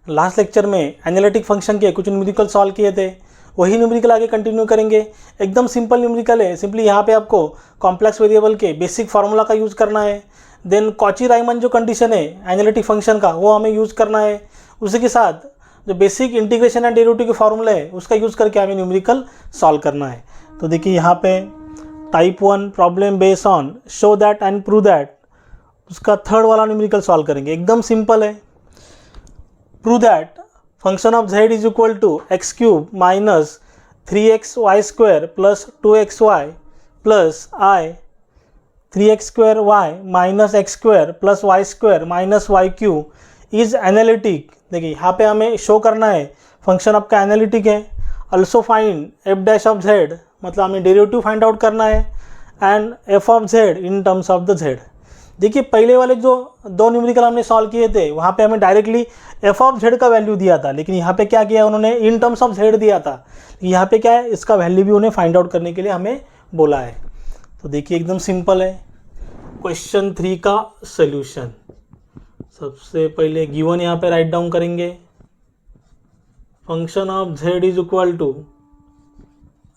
Last lecture में analytic function के कुछ न्यूमेरिकल सॉल्व किए थे, वही न्यूमेरिकल आगे कंटिन्यू करेंगे। एकदम सिंपल न्यूमेरिकल है, सिंपली यहाँ पे आपको कॉम्प्लेक्स वेरिएबल के बेसिक फार्मूला का यूज़ करना है। देन कॉची राइमन जो कंडीशन है एनालिटिक फंक्शन का वो हमें यूज़ करना है। उसी के साथ जो बेसिक इंटीग्रेशन एंड डेरिवेटिव के फार्मूला है उसका यूज़ करके हमें न्यूमेरिकल सॉल्व करना है। तो देखिए यहाँ पे type 1 problem based on show that and prove that, उसका थर्ड वाला न्यूमेरिकल सॉल्व करेंगे। एकदम सिंपल है। Prove that function of z is equal to x cube minus 3xy² plus 2xy plus i 3x² minus x² plus y² minus y³ is analytic. देखिए यहाँ पे हमें show करना है फंक्शन आपका एनालिटिक है। Also find F dash of z, मतलब हमें डेरिवेटिव फाइंड आउट करना है, and F of z in terms of the z। देखिए पहले वाले जो दो न्यूमेरिकल हमने सॉल्व किए थे वहाँ पे हमें डायरेक्टली एफ ऑफ z का वैल्यू दिया था, लेकिन यहाँ पे क्या किया उन्होंने इन टर्म्स ऑफ z दिया था। यहाँ पे क्या है, इसका वैल्यू भी उन्हें फाइंड आउट करने के लिए हमें बोला है। तो देखिए एकदम सिंपल है। क्वेश्चन 3 का सॉल्यूशन, सबसे पहले गिवन यहाँ पे राइट डाउन करेंगे। Function of z is equal to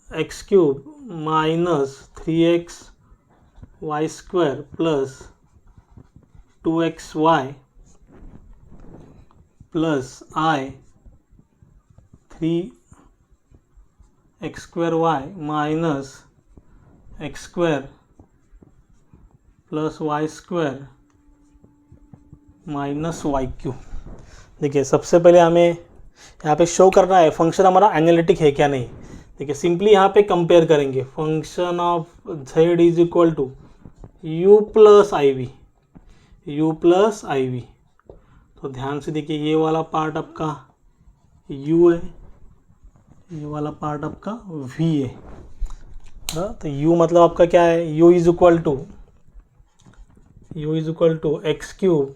x cube minus 3xy² plus 2xy plus i 3x² minus x² plus y² minus y³। देखिए सबसे पहले हमें यहाँ पे शो करना है फंक्शन हमारा एनालिटिक है क्या नहीं। देखिए सिंपली यहाँ पे कंपेयर करेंगे। Function of z is equal to u plus i v. तो ध्यान से देखिए ये वाला पार्ट आपका u है, ये वाला पार्ट आपका v है। तो u मतलब आपका क्या है, u is equal to x cube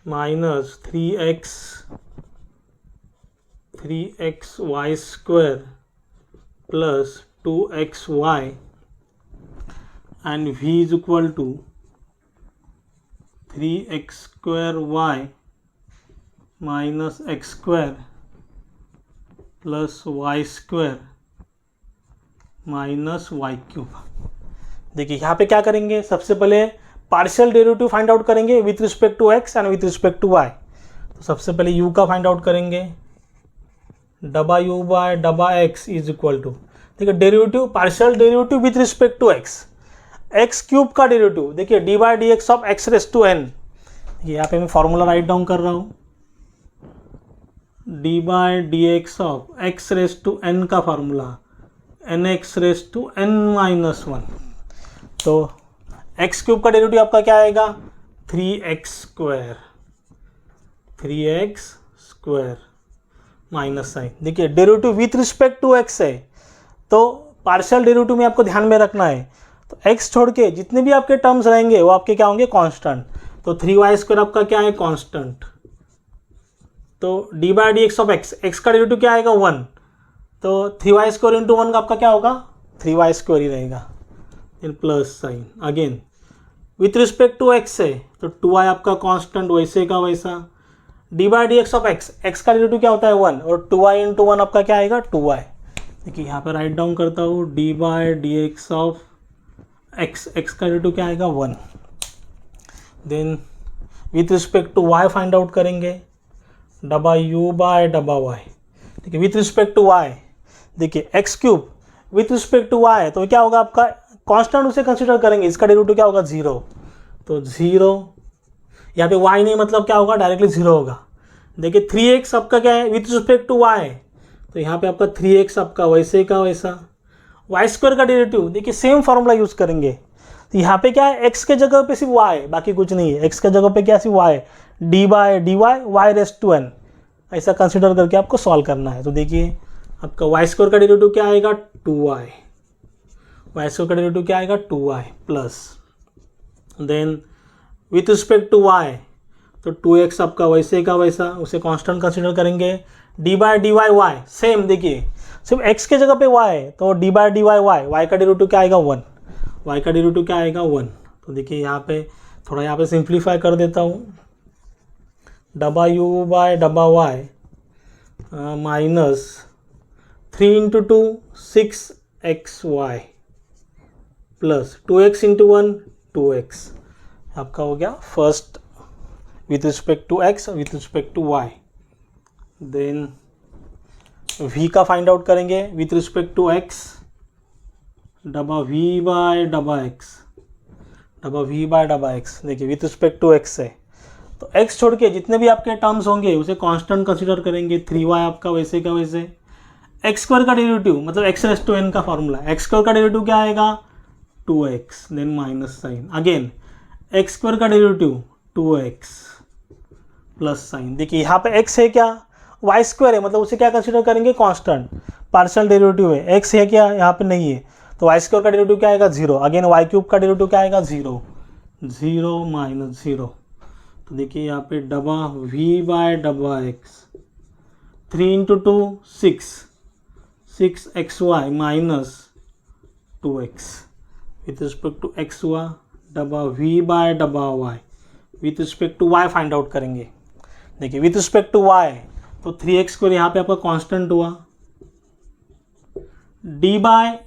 minus 3xy² plus 2xy and v is equal to 3x² minus x² plus y² minus y³। देखिए यहाँ पे क्या करेंगे, सबसे पहले पार्शियल डेरिवेटिव फाइंड आउट करेंगे with respect to x and with respect to y। तो सबसे पहले u का फाइंड आउट करेंगे। डबा u बाय डबा x इज इक्वल टू, देखिए derivative partial derivative with respect to x cube का डेरिवेटिव, देखिए d by d x of x raise to n। यहाँ पे मैं फॉर्मूला राइट डाउन कर रहा हूँ, d by d x of x raise to n का formula nx raise to n minus 1। तो x क्यूब का डेरिवेटिव आपका क्या आएगा, 3x² माइनस साइन। देखिए derivative with respect to x है, तो पार्शियल डेरिवेटिव में आपको ध्यान में रखना है। तो x छोड़ के जितने भी आपके टर्म्स रहेंगे वो आपके क्या होंगे, कांस्टेंट। तो 3y² आपका क्या है, कांस्टेंट। तो d by d x of x का डेरिवेटिव क्या आएगा, 1। तो 3y² इंटू 1 का आपका क्या होगा, 3y² ही रहेगा। Plus sign again with respect to x है, तो 2y आपका कांस्टेंट वैसे का वैसा। D by d x of x का डेरिवेटिव क्या होता है 1, और 2y इंटू 1 आपका क्या आएगा 2y। देखिए यहाँ पे राइट डाउन करता हूँ, d by d x of x का डेरिवेटिव क्या आएगा 1। Then with respect to y find out करेंगे, डबा u बाय डबा y। देखिए विथ रिस्पेक्ट टू y, देखिए x cube with respect to y, तो क्या होगा आपका कांस्टेंट उसे कंसीडर करेंगे, इसका डेरिवेटिव क्या होगा 0। तो 0 यहाँ पे y नहीं मतलब क्या होगा, डायरेक्टली 0 होगा। देखिए 3x आपका क्या है विथ रिस्पेक्ट टू y, तो यहाँ पे आपका 3x आपका वैसे का वैसा। y² का डेरिवेटिव देखिए सेम फार्मूला यूज़ करेंगे। तो यहाँ पे क्या है, x के जगह पे सिर्फ y, बाकी कुछ नहीं है। x के जगह पे क्या सिर्फ y, d by d y y raise to n, ऐसा कंसिडर करके आपको सॉल्व करना है। तो देखिए आपका y² का डेरिवेटिव क्या आएगा 2y, y² का डेरिवेटिव क्या आएगा 2y plus, then with respect to y, तो 2x आपका वैसे का वैसा, उसे कांस्टेंट कंसिडर करेंगे। D by d y y same, देखिए सिर्फ x के जगह पे y है, तो d by d y y का डेरिवेटिव क्या आएगा 1, y का डेरिवेटिव क्या आएगा 1। तो देखिए यहाँ पे थोड़ा यहाँ पे सिंप्लीफाई कर देता हूँ। डबा यू बाय डबा y minus 3 into 2 6xy plus 2x into 1 2x। आपका हो गया first with respect to x with respect to y। Then v का फाइंड आउट करेंगे विथ रिस्पेक्ट टू x, डबा v बाय डबा x, डबा v बाय डबा x। देखिए विथ रिस्पेक्ट टू x है तो x छोड़ के जितने भी आपके टर्म्स होंगे उसे कांस्टेंट कंसीडर करेंगे। 3y आपका वैसे का वैसे। एक्स स्क्वायर का डेरिवेटिव मतलब x रेज़ टू n का फॉर्मूला, एक्स स्क्वायर का डेरिवेटिव क्या आएगा 2x, then minus sine again x square का डेरिवेटिव 2x प्लस साइन। देखिए यहाँ पे x है क्या, वाई स्क्वायर है मतलब उसे क्या कंसीडर करेंगे कांस्टेंट, पार्शियल डेरिवेटिव है। x है क्या, यहाँ पे नहीं है तो वाई स्क्वायर का डेरिवेटिव क्या आएगा 0, अगेन वाई क्यूब का डेरिवेटिव क्या आएगा 0, 0 माइनस 0। तो देखिए यहाँ पे डबा v बाय डबा x 3 into 2 6xy minus 2x with respect to x हुआ, डबा v बाय डबा y with respect to y find out करेंगे। देखिए विथ रिस्पेक्ट टू y तो 3x स्क्वायर यहाँ पे आपका कांस्टेंट हुआ, डी बाय,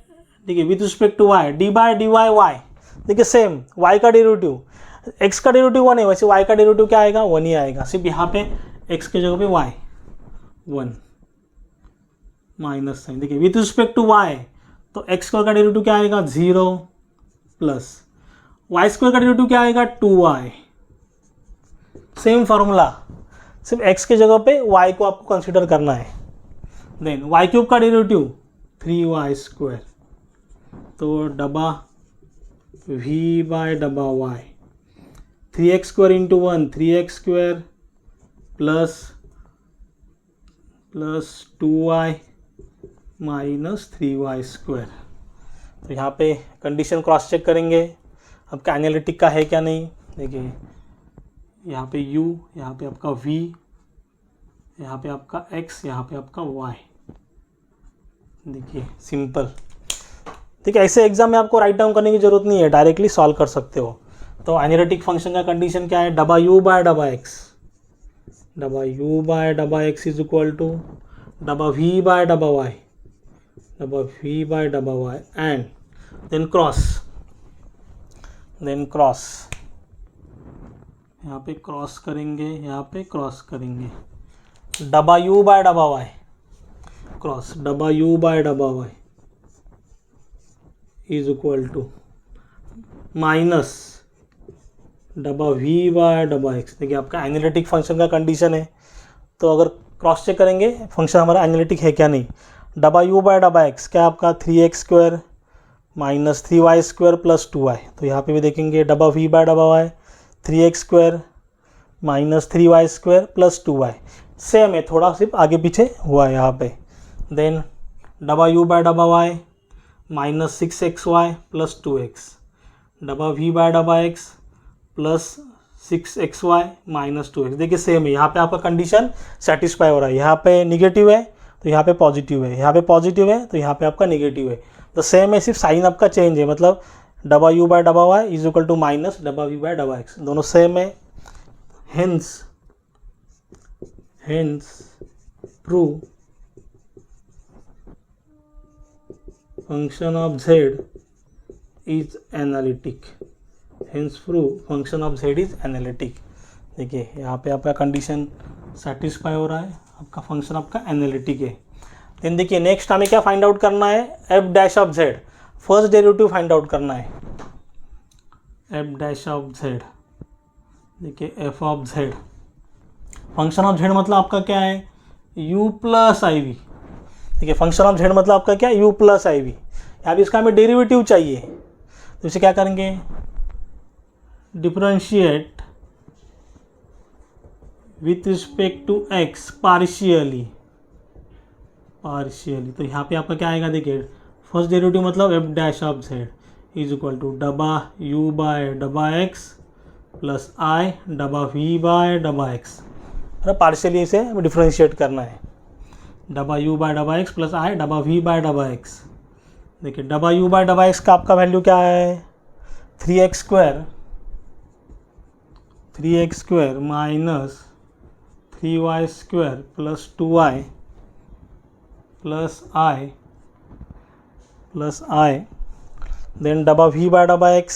देखिए with respect to y d by d y y, देखिए सेम y का डेरिवेटिव, x का डेरिवेटिव 1 है वैसे y का डेरिवेटिव क्या आएगा 1 ही आएगा, सिर्फ यहाँ पे x के जगह पे y 1 माइनस साइन। देखिए विथ रिस्पेक्ट टू y तो x स्क्वायर का डेरिवेटिव क्या आएगा 0 प्लस y स्क्वायर का डेरिवेटिव क्या आएगा 2y, सेम फार्मूला सिर्फ x के जगह पे y को आपको कंसीडर करना है। देन y क्यूब का डेरिवेटिव 3y स्क्वायर तो डबा v बाय डबा y 3x square into 1 3x square plus 2y minus 3y square. तो यहाँ पे कंडीशन क्रॉस चेक करेंगे आपका एनालिटिक का है क्या नहीं। देखिए यहाँ पे u, यहाँ पे आपका v, यहाँ पे आपका x, यहाँ पे आपका y। देखिए सिंपल। ठीक है, ऐसे एग्जाम में आपको राइट डाउन करने की जरूरत नहीं है, डायरेक्टली सॉल्व कर सकते हो। तो एनालिटिक फंक्शन का कंडीशन क्या है, डबा u बाय डबा x, डबा u बाय डबा x इज इक्वल टू डबा v बाय डबा y, डबा v बाय डबा y एंड देन क्रॉस, यहाँ पे क्रॉस करेंगे, यहाँ पे क्रॉस करेंगे, डबा u बाय डबा y क्रॉस डबा u बाय डबा y is equal to minus डबा v बाय डबा x। देखिए आपका एनालिटिक फंक्शन का कंडीशन है, तो अगर क्रॉस चेक करेंगे फंक्शन हमारा एनालिटिक है क्या नहीं। डबा u बाय डबा x क्या आपका 3x square minus 3y square plus 2y। तो यहाँ पे भी देखेंगे डबा v बाय डबा y 3x square minus 3y square plus 2y, same है, थोड़ा सिर्फ आगे पीछे हुआ है यहाँ पे। देन डबा u बाय डबा y minus 6xy plus 2x, डबा v बाय डबा x plus 6xy minus 2x। देखिए सेम है, यहाँ पे आपका कंडीशन सेटिस्फाई हो रहा है। यहाँ पे निगेटिव है तो यहाँ पे पॉजिटिव है, यहाँ पे पॉजिटिव है तो यहाँ पे आपका निगेटिव है। तो सेम है, सिर्फ साइन आपका चेंज है, मतलब डबा u बाय डबा y is equal to minus डबा v बाय डबा x, दोनों सेम है। Hence prove function of z is analytic, hence prove function of z is analytic. देखिए यहाँ पे आपका कंडीशन सेटिस्फाई हो रहा है, आपका फंक्शन आपका एनालिटिक है। देन देखिए नेक्स्ट हमें क्या फाइंड आउट करना है, F dash of z, first derivative find out करना है, एफ डैश ऑफ z। देखिए F of z, function of z मतलब आपका क्या है u प्लस आई वी। देखिए फंक्शन ऑफ z मतलब आपका क्या u प्लस आई वी, यहाँ भी इसका हमें डेरिवेटिव चाहिए, तो इसे क्या करेंगे differentiate with respect to x partially. तो यहाँ पे आपका क्या आएगा, देखिए फर्स्ट डेरिवेटिव मतलब f dash of z is equal to डबा u बाय डबा x प्लस आई डबा v बाय डबा x, पार्शियली इसे डिफरेंशिएट करना है, डबा u बाय डबा x प्लस आई डबा v बाय डबा x। देखिए डबा u बाय डबा x का आपका वैल्यू क्या है 3x square minus 3y² plus 2y plus i plus i, then डबा v बाय डबा x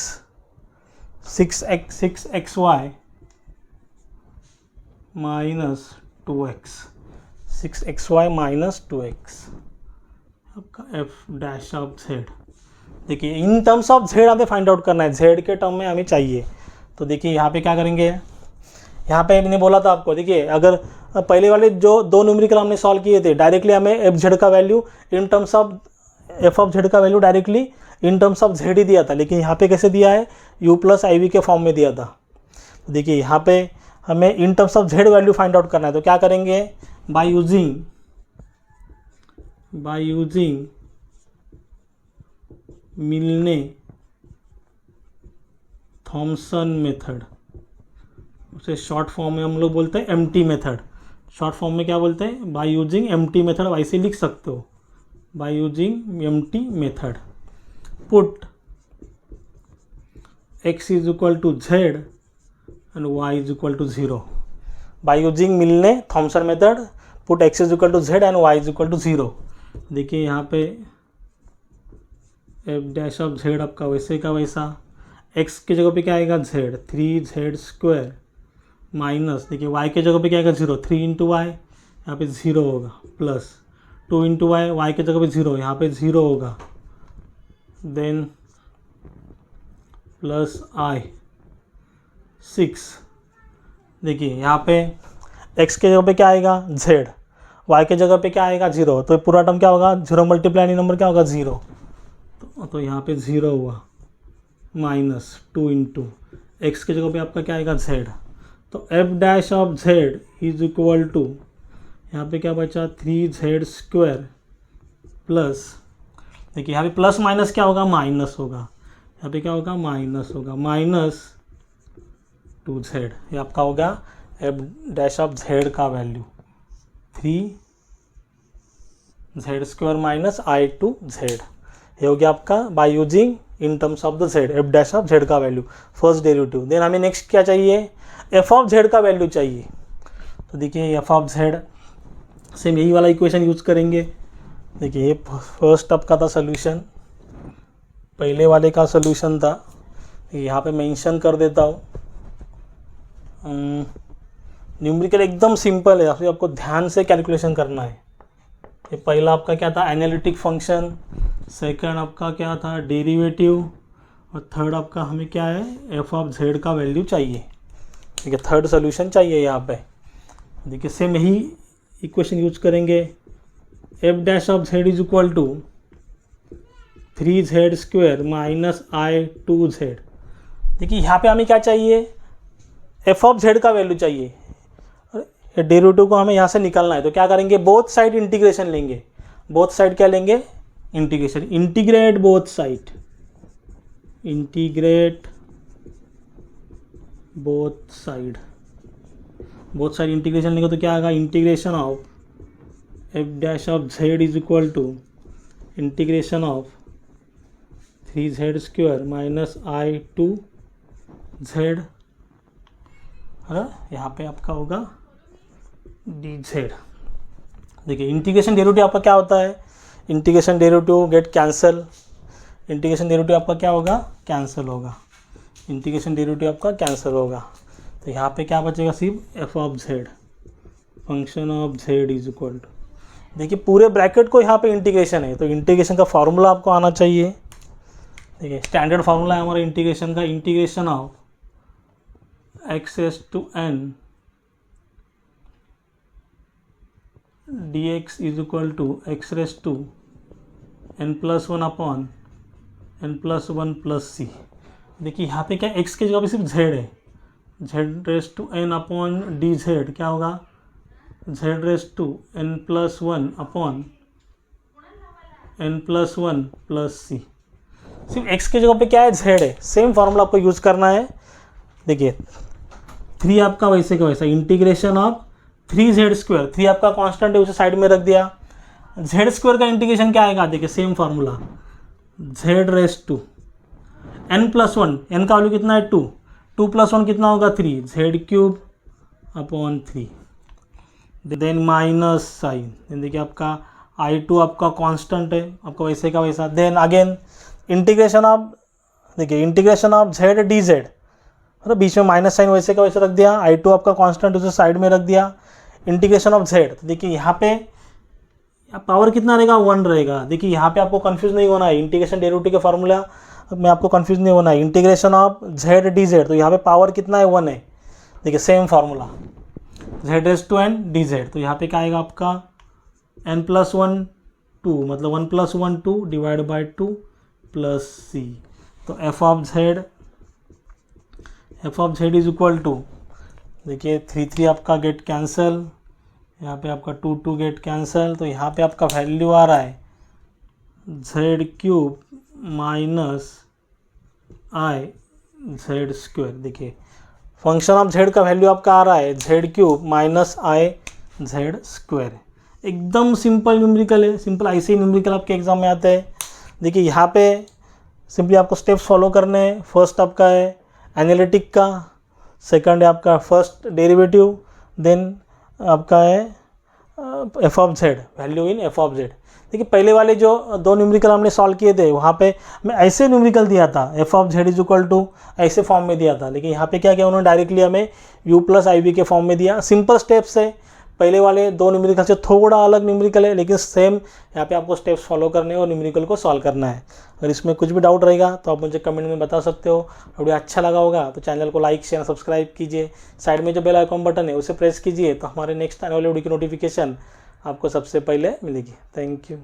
6xy minus 2x 6xy minus 2x आपका f डैश ऑफ z। देखिए इन टर्म्स ऑफ z हमें फाइंड आउट करना है, z के term में हमें चाहिए। तो देखिए यहाँ पे क्या करेंगे, यहाँ पे मैंने बोला था आपको, देखिए अगर पहले वाले जो दो न्यूमेरिकल हमने सॉल्व किए थे डायरेक्टली हमें एफ जेड का value in terms of f of z का value directly in terms of z ही दिया था, लेकिन यहाँ पे कैसे दिया है, u प्लस आई वी के फॉर्म में दिया था। तो देखिए यहाँ पे हमें in terms of z value find out करना है। तो क्या करेंगे, by using Milne Thomson method, उसे शॉर्ट फॉर्म में हम लोग बोलते हैं एमटी मेथड। शॉर्ट फॉर्म में क्या बोलते हैं, बाय यूजिंग एमटी मेथड, वैसे लिख सकते हो by using MT method. Put x is equal to z and y is equal to 0। By using Milne Thomson method, put x is equal to z and y is equal to 0। देखिए यहाँ पे f dash of Z आपका वैसे का वैसा, x की जगह पे क्या आएगा z 3z² माइनस, देखिए y के जगह पे क्या आएगा 0, 3 इंटू वाई यहाँ पे 0 होगा, प्लस 2 इंटू वाई, वाई के जगह पे 0 यहाँ पे 0 होगा, देन प्लस i 6। देखिए यहाँ पे x के जगह पे क्या आएगा z, y के जगह पे क्या आएगा 0, तो पूरा टर्म क्या होगा 0 मल्टीप्लाई नंबर क्या होगा 0, तो यहाँ पे 0 हुआ, माइनस 2 इंटू एक्स के जगह पे आपका क्या आएगा z, तो f dash of z is equal to यहाँ पे क्या बचा 3z² प्लस, देखिए यहाँ पे प्लस माइनस क्या होगा, माइनस होगा, यहाँ पे क्या होगा माइनस होगा, माइनस 2z, ये आपका होगा f डैश ऑफ z का वैल्यू 3z² माइनस i2z। ये हो गया आपका by using in terms of the z, f dash of z का वैल्यू फर्स्ट डेरिवेटिव। देन हमें नेक्स्ट क्या चाहिए, f ऑफ z का वैल्यू चाहिए। तो देखिए f ऑफ z सेम यही वाला इक्वेशन यूज करेंगे। देखिए ये फर्स्ट आपका था सोल्यूशन, पहले वाले का सोल्यूशन था, यहाँ पे मेंशन कर देता हूँ। न्यूमेरिकल एकदम सिंपल है, आपको ध्यान से कैलकुलेशन करना है। ये पहला आपका क्या था, एनालिटिक फंक्शन, सेकंड आपका क्या था, डेरिवेटिव, और थर्ड आपका हमें क्या है, एफ ऑफ जेड का वैल्यू चाहिए। ठीक है, थर्ड सोल्यूशन चाहिए यहाँ पे। देखिए सेम यही इक्वेशन यूज करेंगे, f dash of z is equal to 3z² minus i2z। देखिए यहाँ पे हमें क्या चाहिए, एफ ऑफ जेड का वैल्यू चाहिए, डेरिवेटिव को हमें यहाँ से निकालना है। तो क्या करेंगे, बोथ साइड इंटीग्रेशन लेंगे, बोथ साइड क्या लेंगे, integration, integrate both side, integrate both side, both side integration लेंगे तो क्या आएगा, integration of f dash of z is equal to integration of 3z² minus i2z, है यहाँ पे आपका होगा dz। देखिए इंटीग्रेशन डेरिवेटिव आपका क्या होता है, integration derivative get cancel, integration derivative आपका क्या होगा, कैंसिल होगा, इंटीग्रेशन डेरिवेटिव आपका कैंसिल होगा। तो यहाँ पे क्या बचेगा, सिर्फ f of z, function of z is equal to, देखिए पूरे ब्रैकेट को यहाँ पे इंटीग्रेशन है, तो इंटीग्रेशन का फार्मूला आपको आना चाहिए। देखिए स्टैंडर्ड फार्मूला है हमारा इंटीग्रेशन का, integration of x to n dx is equal to x raise to n plus 1 upon n plus 1 plus c. देखिए यहाँ पे क्या x की जगह पे सिर्फ z है, z raise to n upon dz क्या होगा, z raise to n plus 1 upon n plus 1 plus c. सिर्फ x की जगह पे क्या है, z है, सेम फार्मूला आपको यूज करना है। देखिए 3 आपका वैसे का वैसा, इंटीग्रेशन ऑफ 3z², 3 आपका कांस्टेंट है, उसे साइड में रख दिया, z² का इंटीग्रेशन क्या आएगा, देखिए same formula, z raise to n plus 1, n का वैल्यू कितना है 2, 2 प्लस 1 कितना होगा 3, z³ upon 3 then minus sign, देखिए आपका I2 आपका कांस्टेंट है, आपका वैसे का वैसा। देन अगेन इंटीग्रेशन ऑफ, देखिए integration of z d Z, मतलब बीच में माइनस साइन वैसे का वैसा रख दिया, I2 आपका कांस्टेंट उसे साइड में रख दिया, इंटीग्रेशन ऑफ जेड। तो देखिए यहाँ पे पावर कितना रहेगा, 1 रहेगा। देखिए यहाँ पे आपको कंफ्यूज नहीं होना है, इंटीग्रेशन डेरिवेटिव के फार्मूला में आपको कंफ्यूज नहीं होना है। Integration of z d z, तो यहाँ पे पावर कितना है, 1 है। देखिए same formula z raise to n d z, तो यहाँ पे क्या आएगा आपका n+1 2, मतलब 1+1 2 डिवाइड बाई 2 प्लस सी। तो f of z is equal to, देखिए 3 आपका गेट कैंसल, यहाँ पे आपका 2 गेट कैंसल, तो यहाँ पे आपका वैल्यू आ रहा है z³ minus I Z square. देखिए फंक्शन ऑफ जेड का वैल्यू आपका आ रहा है z³ minus I Z square. एकदम सिंपल न्यूमेरिकल है, सिंपल ऐसे ही न्यूमेरिकल आपके एग्जाम में आते हैं। देखिए यहाँ पे सिंपली आपको स्टेप्स फॉलो करने हैं। फर्स्ट आपका है एनालिटिक का, सेकंड है आपका फर्स्ट डेरिवेटिव, देन आपका है F of z, value in F of Z. देखिए पहले वाले जो 2 न्यूमेरिकल हमने सॉल्व किए थे वहाँ पे मैं ऐसे न्यूमेरिकल दिया था, f of z is equal to ऐसे फॉर्म में दिया था, लेकिन यहाँ पे क्या किया उन्होंने डायरेक्टली हमें u प्लस आई बी के फॉर्म में दिया। सिंपल स्टेप्स है, पहले वाले 2 न्यूमेरिकल से थोड़ा अलग न्यूमेरिकल है, लेकिन सेम यहाँ पे आपको स्टेप्स फॉलो करने और न्यूमेरिकल को सॉल्व करना है। अगर इसमें कुछ भी डाउट रहेगा तो आप मुझे कमेंट में बता सकते हो। वीडियो अच्छा लगा होगा तो चैनल को लाइक शेयर सब्सक्राइब कीजिए, साइड में जो बेल आइकॉन बटन है उसे प्रेस कीजिए, तो हमारे नेक्स्ट आने वाले वीडियो की नोटिफिकेशन आपको सबसे पहले मिलेगी। Thank you.